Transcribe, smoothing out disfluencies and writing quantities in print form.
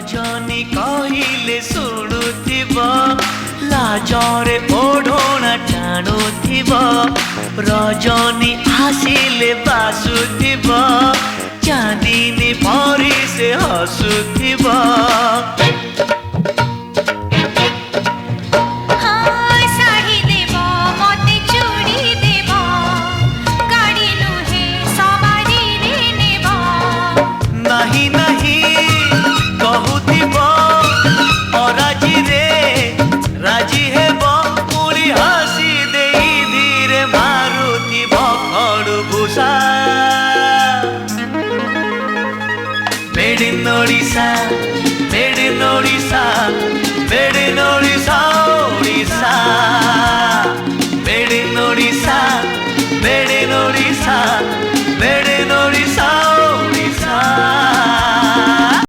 रजनी कहले शुणुथिब लाजरे ओढ़णा टाणुथिब रजनी आसिले बासुथिब चांदिनी परी से हसुथिब नहीं नहीं कहूथिब अराजी रे राजी हेब पूरी हसी दे धीरे मारुथिब खड़ुभूषा made in Odisha made in Odisha made in Odisha